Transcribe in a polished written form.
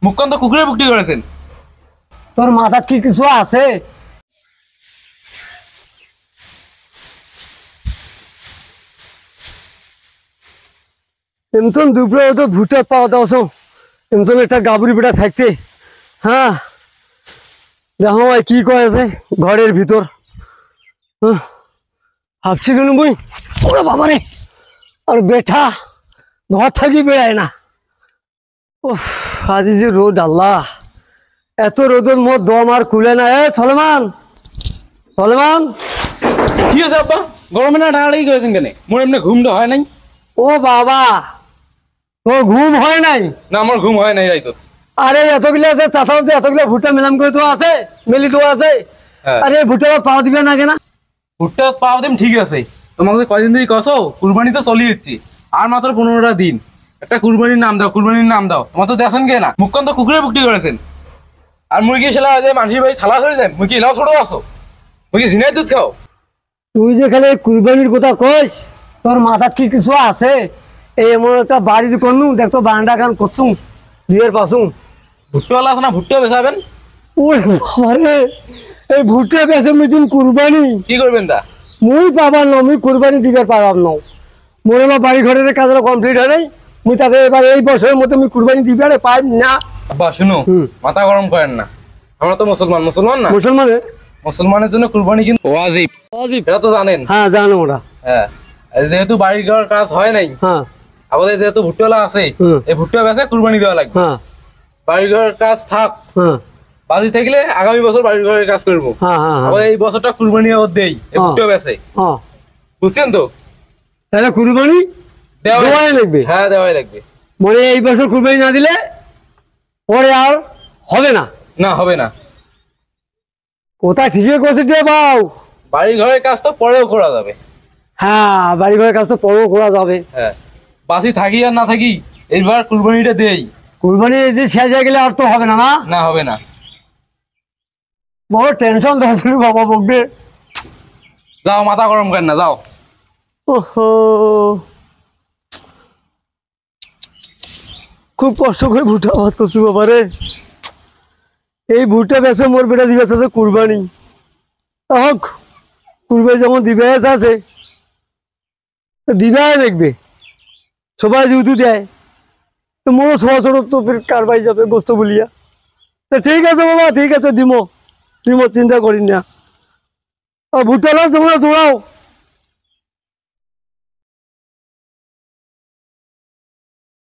মুখখান তো কুকুরের বুকটি করেছেন। তোর মাথা কি কিছু আছে? এমতন দুপুরে তো ভুট্টা পাওয়া দাও, এমতন একটা গাবুরি বেটা থাকছে। হ্যাঁ, দেখো ভাই কি করেছে ঘরের ভিতর। ভাবছি কেন বই, ওরে বাবারে, আর বেটা ঘর থাকি বেড়ায় না। উফ, আজ যে রোদ, আল্লাহ, এত রোদের মধ্যে দম আর খুলে না। সলেমান, সলেমান, কি আছে আব্বা? গরমে না টানাটানি করেছেন কেন? মোর এমনি ঘুমটা হয় নাই। ও বাবা, তোর ঘুম হয় নাই? না, আমার ঘুম হয় নাই রাইতো। আরে এতগুলো আছে চাষা, এতগুলো ভুট্টা মেলাম করে তো আছে, মেলি তো আছে। আরে ভুট্টা পাওয়া দিবে না কেনা? ভুট্টা পাও দিম ঠিক আছে, তোমাকে কয়দিন ধরে কসো কুরবানি তো চলি যাচ্ছি, আর মাত্র 15টা দিন। একটা কুরবানির নাম দাও, কুরবানির নাম দাও। তোমার তো দেখেন কে না, মুখখান তো কুকুরের বুকটি করেছেন। আর মুরগি সেলা যে মানুষের বাড়ি থালা ধরে যায়, মুরগি এলাও ছোট আসো, মুরগি ঝিনাই দুধ খাও। তুই যে খালি কুরবানির কথা কইস, তোর মাথা কি কিছু আছে? এই এমন একটা বাড়ি করনু, দেখতো বারান্দা খান করছুম বিয়ের পাশুম। ভুট্টাওয়ালা আছে না, ভুট্টা বেচাবেন? ওরে বাবারে, এই ভুট্টা বেচে মিদিন কুরবানি কি করবেন তা? মুই পাবার না, মুই কুরবানি দিবার পারলাম না। মোর আমার বাড়ি ঘরের কাজটা কমপ্লিট হয় নাই, মুই তাদের এবার এই বছরের মধ্যে মুই কুরবানি দিবার পাই না। আব্বা শুনো, মাথা গরম করেন না। আমরা তো মুসলমান, মুসলমান না? মুসলমানে মুসলমানের জন্য কুরবানি কিন্তু ওয়াজিব। ওয়াজিব, এটা তো জানেন? হ্যাঁ জানো ওরা। হ্যাঁ, যেহেতু বাড়ির ঘর কাজ হয় নাই, হ্যাঁ, আমাদের যেহেতু ভুট্টাওয়ালা আছে, এই ভুট্টা বেচে কুরবানি দেওয়া লাগবে। হ্যাঁ, বাড়ির ঘরের কাজ থাক, হ্যাঁ, বাজি থাকলে আগামী বছর বাড়ির ঘরের কাজ করবো। হ্যাঁ, হ্যাঁ, আবার এই বছরটা কুরবানি আবার দেই, এই ভুট্টা বেচে। হ্যাঁ, বুঝছেন তো? তাহলে কুরবানি দেওয়াই লাগবে। হ্যাঁ, দেওয়াই লাগবে। মানে এই বছর কুরবানি না দিলে পরে আর হবে না। না, হবে না। কোথায় ঠিকই করছে রে বাউ। বাড়ির ঘরের কাজ তো পরেও করা যাবে। হ্যাঁ, বাড়ি ঘরের কাজ তো পরেও করা যাবে। হ্যাঁ, বাসি থাকি আর না থাকি, এইবার কুরবানিটা দেই। কুরবানি যে শেষ হয়ে গেলে আর তো হবে না। না, না, হবে না। বড় টেনশন ধরছিল বাবা বকবে। যাও, মাথা গরম করেন না, যাও। ওহো, খুব কষ্ট করে ভুট্টা আবাদ করছি বাবা রে। এই ভুট্টা বেচে মোর বেটা দিবে আছে কুরবানি। হোক, কুরবানি যখন দিবে আছে দিবে দেখবে, সবাই যেহেতু দেয় তো মোর ছোয়া ছোট তো কারবাই যাবে গোস্ত বলিয়া। ঠিক আছে বাবা, ঠিক আছে, দিমো, চিন্তা করি না। ভুট্টা লাস তোমরা জোড়াও।